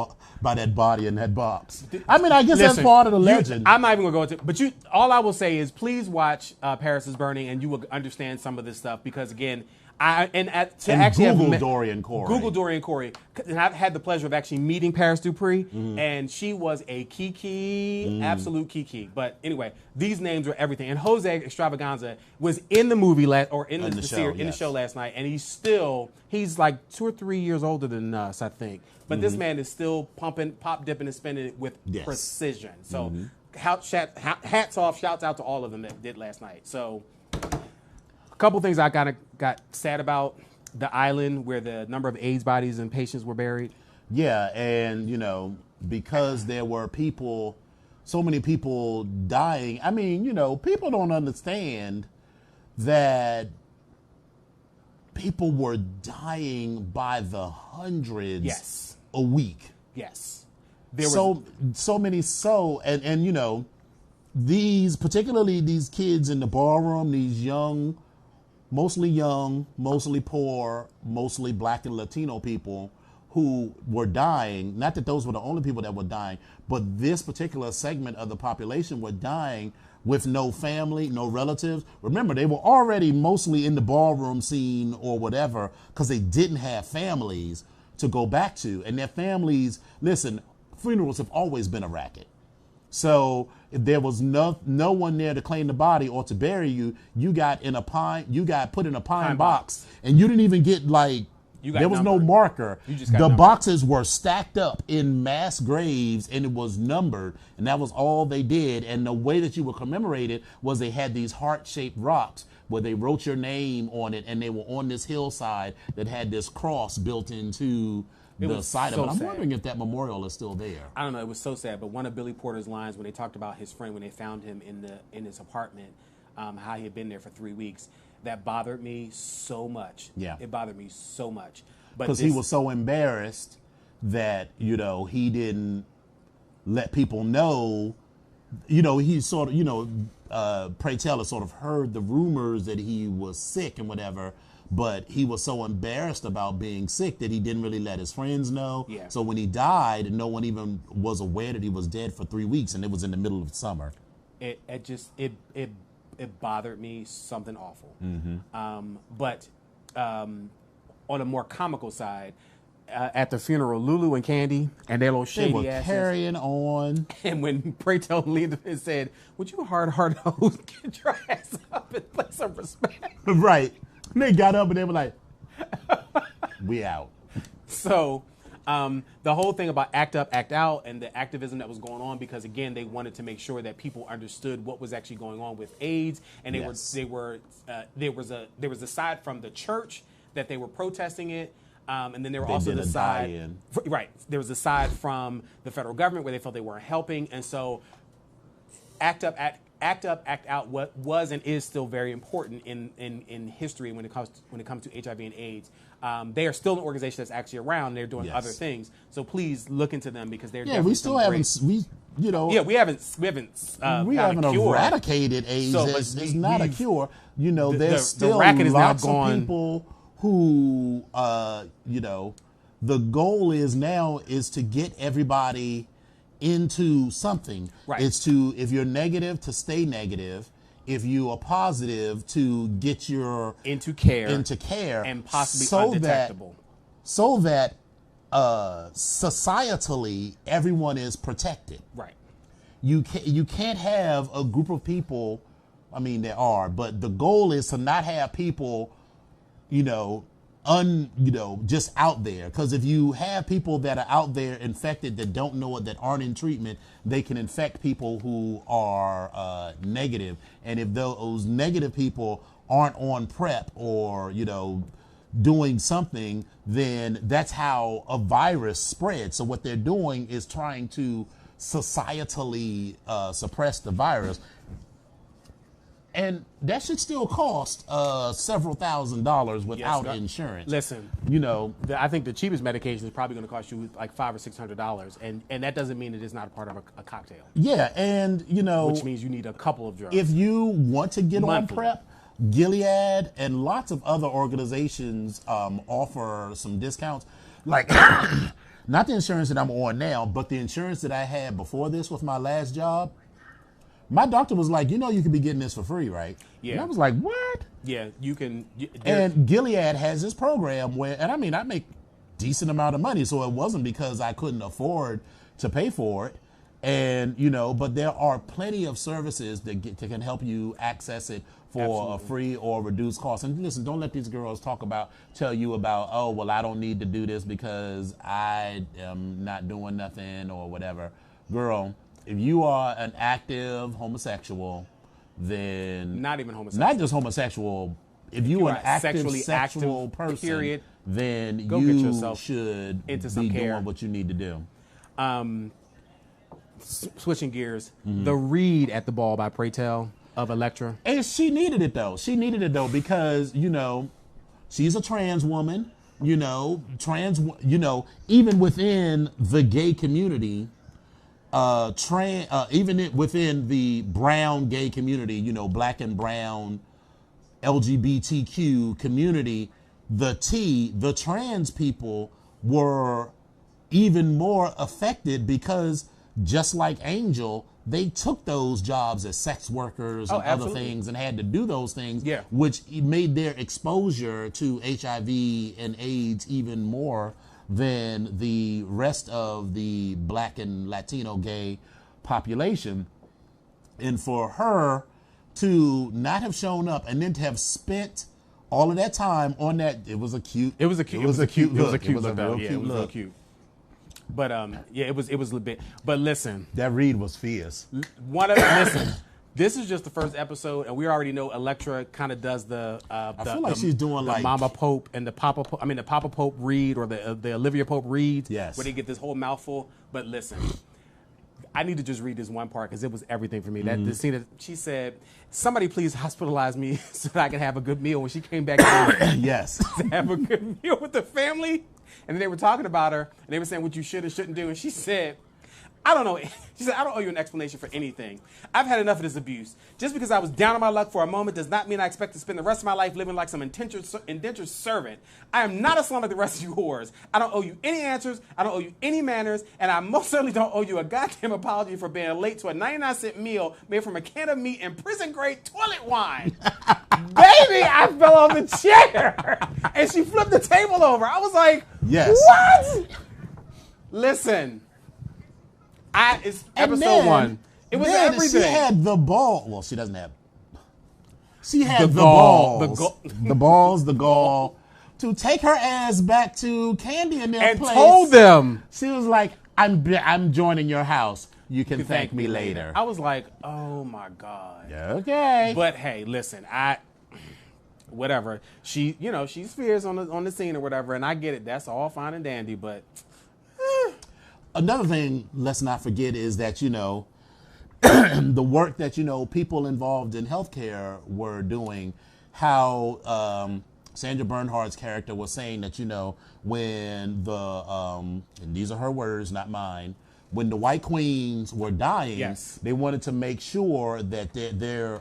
body and that box. I mean, I guess that's part of the legend. I'm not even going to go into it, but all I will say is please watch Paris is Burning, and you will understand some of this stuff, because again, Google Dorian Corey. Google Dorian Corey. And I've had the pleasure of actually meeting Paris Dupree, and she was a kiki, absolute kiki. But anyway, these names were everything. And Jose Extravaganza was in the movie in the show last night, and he's like 2 or 3 years older than us, I think. But this man is still pumping, pop dipping, and spinning it with precision. So hats off, shouts out to all of them that did last night. So a couple things I got sad about: the island where the number of AIDS bodies and patients were buried. Yeah, and because there were so many people dying. I mean, people don't understand that people were dying by the hundreds a week. Yes. So many, and particularly these kids in the ballroom, these mostly poor, mostly Black and Latino people who were dying. Not that those were the only people that were dying, but this particular segment of the population were dying with no family, no relatives. Remember, they were already mostly in the ballroom scene or whatever because they didn't have families to go back to. And their families, listen, funerals have always been a racket. So if there was no one there to claim the body or to bury you, you got put in a pine box, and you didn't even get there was no marker. The boxes were stacked up in mass graves, and it was numbered, and that was all they did. And the way that you were commemorated was they had these heart-shaped rocks where they wrote your name on it, and they were on this hillside that had this cross built into the side of it. I'm wondering if that memorial is still there. I don't know. It was so sad. But one of Billy Porter's lines when they talked about his friend when they found him in his apartment, how he had been there for 3 weeks, that bothered me so much. Yeah, it bothered me so much. Because he was so embarrassed that he didn't let people know he sort of, Pray Tell has sort of heard the rumors that he was sick and whatever, but he was so embarrassed about being sick that he didn't really let his friends know. Yeah. So when he died, no one even was aware that he was dead for 3 weeks, and it was in the middle of summer. It bothered me something awful. But on a more comical side, at the funeral, Lulu and Candy and their little shady They were asses. carrying on. And when Pray Tell leaned up and said, "Would you hard hoes get your ass up and play some respect?" Right. And they got up and they were like, we out. So the whole thing about act up, act out, and the activism that was going on, because again, they wanted to make sure that people understood what was actually going on with AIDS, and there was a side from the church that they were protesting it, and then there were They also did the a side, die-in. right? There was a side from the federal government where they felt they weren't helping, and so act up, act out. What was and is still very important in history when it comes to HIV and AIDS. They are still an organization that's actually around. They're doing other things. So please look into them, because they're We still haven't we haven't eradicated AIDS. So, it's not a cure. There's the still racket is now lots of gone. people who the goal is to get everybody into something. Right. It's if you're negative, to stay negative. If you are positive, to get your into care and possibly undetectable. So that societally everyone is protected. Right. You can't have a group of people. I mean, there are, but the goal is to not have people, just out there. Because if you have people that are out there infected that don't know it, that aren't in treatment, they can infect people who are negative. And if those negative people aren't on PrEP or, doing something, then that's how a virus spreads. So what they're doing is trying to societally suppress the virus. And that should still cost several $1,000s without insurance. Listen, I think the cheapest medication is probably going to cost you like $500 or $600, and that doesn't mean it is not a part of a cocktail. Yeah, and which means you need a couple of drugs. If you want to get on Monthly. PrEP, Gilead and lots of other organizations offer some discounts. Like, not the insurance that I'm on now, but the insurance that I had before this with my last job. My doctor was like, you can be getting this for free, right? Yeah. And I was like, what? Yeah, you can. And Gilead has this program where, and I mean, I make decent amount of money, so it wasn't because I couldn't afford to pay for it. And, but there are plenty of services that can help you access it for a free or reduced cost. And listen, don't let these girls tell you about, oh, well, I don't need to do this because I am not doing nothing or whatever. Girl, if you are an active homosexual, then not even homosexual, not just homosexual. If you are an active sexual person, period, then go you get yourself should into be some care. doing what you need to do. Switching gears, the read at the ball by Pray Tell of Electra. And she needed it though. Because she's a trans woman. Even within the gay community. Even within the brown gay community, black and brown LGBTQ community, the trans people were even more affected because just like Angel, they took those jobs as sex workers and other things and had to do those things, which made their exposure to HIV and AIDS even more than the rest of the black and Latino gay population. And for her to not have shown up and then to have spent all of that time on that, it was a cute look. But it was a little bit. But listen, that read was fierce. This is just the first episode, and we already know Electra kind of does the. I feel like she's doing the like Mama Pope and the Papa. The Papa Pope read or the Olivia Pope read. Yes. Where they get this whole mouthful. But listen, I need to just read this one part because it was everything for me. That the scene that she said, "Somebody please hospitalize me so that I can have a good meal." When she came back, yes, to have a good meal with the family, and then they were talking about her, and they were saying what you should and shouldn't do, and she said, I don't know. She said, I don't owe you an explanation for anything. I've had enough of this abuse. Just because I was down on my luck for a moment does not mean I expect to spend the rest of my life living like some indentured servant. I am not a slum like the rest of you whores. I don't owe you any answers. I don't owe you any manners. And I most certainly don't owe you a goddamn apology for being late to a 99-cent meal made from a can of meat and prison-grade toilet wine. Baby, I fell off the chair. And she flipped the table over. I was like, Yes. what? Listen. It's episode 1. It was everything. She had the ball. Well, she doesn't have. She had The the gall. balls, the balls, the gall, to take her ass back to Candy and their And place. told them. She was like, "I'm joining your house. You can thank me later." I was like, oh my God. Okay. But hey, listen, whatever. She's fierce on the scene or whatever, and I get it. That's all fine and dandy, but another thing, let's not forget, is that, the work that, people involved in healthcare were doing, how Sandra Bernhardt's character was saying that, when and these are her words, not mine, when the white queens were dying, Yes. they wanted to make sure that their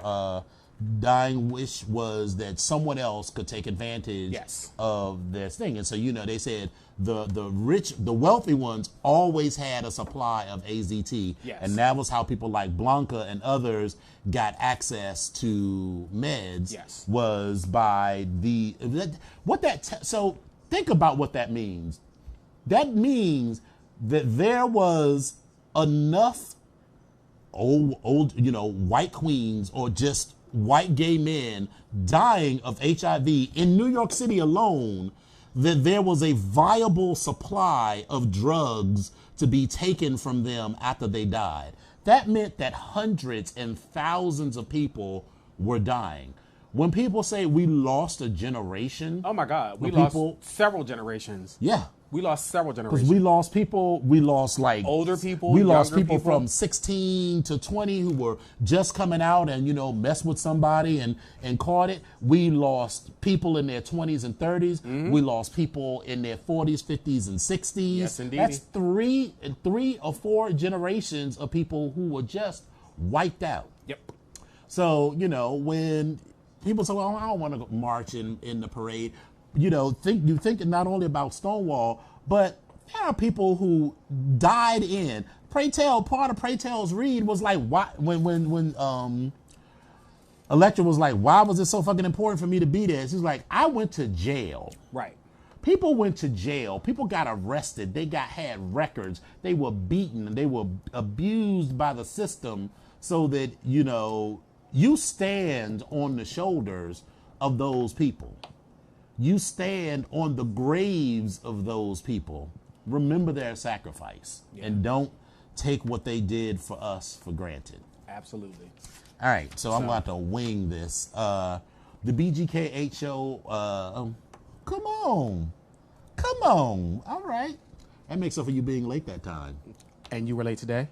dying wish was that someone else could take advantage Yes. of this thing. And so, they said the wealthy ones always had a supply of AZT. Yes. And that was how people like Blanca and others got access to meds. Yes. Was by so think about what that means. That means that there was enough old, white queens or just white gay men dying of HIV in New York City alone, that there was a viable supply of drugs to be taken from them after they died. That meant that hundreds and thousands of people were dying. When people say we lost a generation, oh my God, we when lost several generations. yeah. We lost several generations. Because we lost people, we lost like older people, we lost younger people from 16 to 20 who were just coming out and messed with somebody and caught it. We lost people in their 20s and 30s. We lost people in their 40s, 50s, and 60s. Yes, indeed. That's three or four generations of people who were just wiped out. Yep. So, when people say, well, I don't want to go march in the parade, you think not only about Stonewall, but there are people who died in. Part of Pray Tell's read was like, why, when Electra was like, why was it so fucking important for me to be there? She's like, I went to jail. Right. People went to jail. People got arrested. They had records. They were beaten. They were abused by the system so that, you stand on the shoulders of those people. You stand on the graves of those people. Remember their sacrifice. Yeah. And don't take what they did for us for granted. Absolutely. All right, so I'm going to wing this. The BGKH Show, come on. All right. That makes up for you being late that time. And you were late today?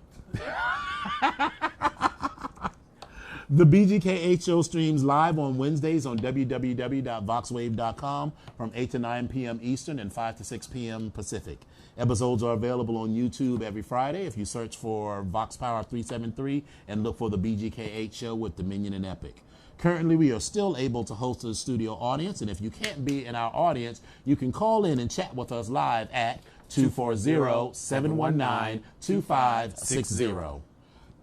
The BGKH Show streams live on Wednesdays on www.voxwave.com from 8 to 9 p.m. Eastern and 5 to 6 p.m. Pacific. Episodes are available on YouTube every Friday if you search for Vox Power 373 and look for the BGKH Show with Dominion and Epic. Currently, we are still able to host a studio audience, and if you can't be in our audience, you can call in and chat with us live at 240-719-2560.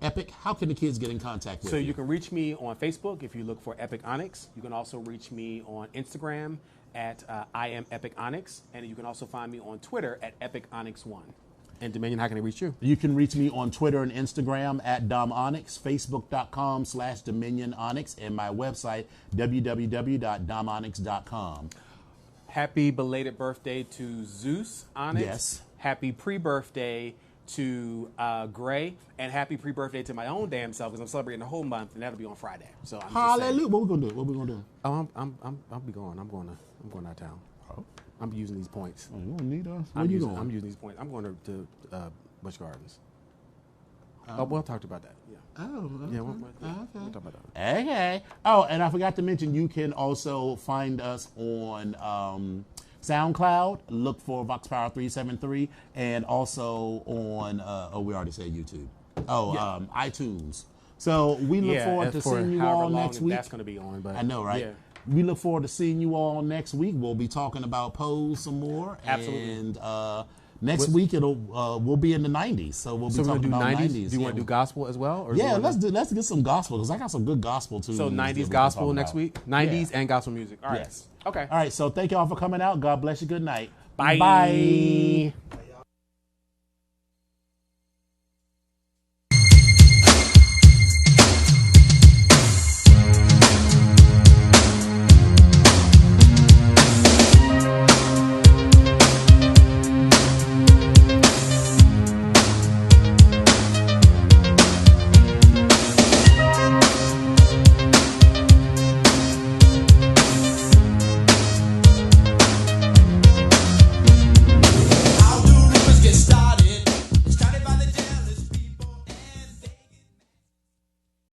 Epic, how can the kids get in contact with you? So you can reach me on Facebook if you look for Epic Onyx. You can also reach me on Instagram at I am Epic Onyx, and you can also find me on Twitter at Epic Onyx1. And Dominion, how can they reach you? You can reach me on Twitter and Instagram at Dom Onyx, Facebook.com/Dominion Onyx, and my website, www.domonyx.com. Happy belated birthday to Zeus Onyx. Yes. Happy pre-birthday to Gray, and happy pre-birthday to my own damn self because I'm celebrating the whole month, and that'll be on Friday. So I'm Hallelujah! What we gonna do? Oh, I'll be going. I'm going out of town. Oh. I'm using these points. Oh, you don't need us. Where I'm you using, going? I'm using these points. I'm going to Busch Gardens. We'll talk about that. Yeah. Oh, okay. Yeah, we'll talk about that. Okay. Oh, and I forgot to mention, you can also find us on SoundCloud, look for Vox Power 373, and also on, we already said YouTube. iTunes. So we look forward to seeing you all next week. That's going to be on, but I know, right? Yeah. We look forward to seeing you all next week. We'll be talking about Pose some more. Absolutely. And next week we'll be in the 90s. So we'll be talking about 90s. Do you want to do gospel as well? Or let's get some gospel because I got some good gospel too. So 90s gospel next week? 90s and gospel music. All right. Yes. Okay. All right. So thank y'all for coming out. God bless you. Good night. Bye.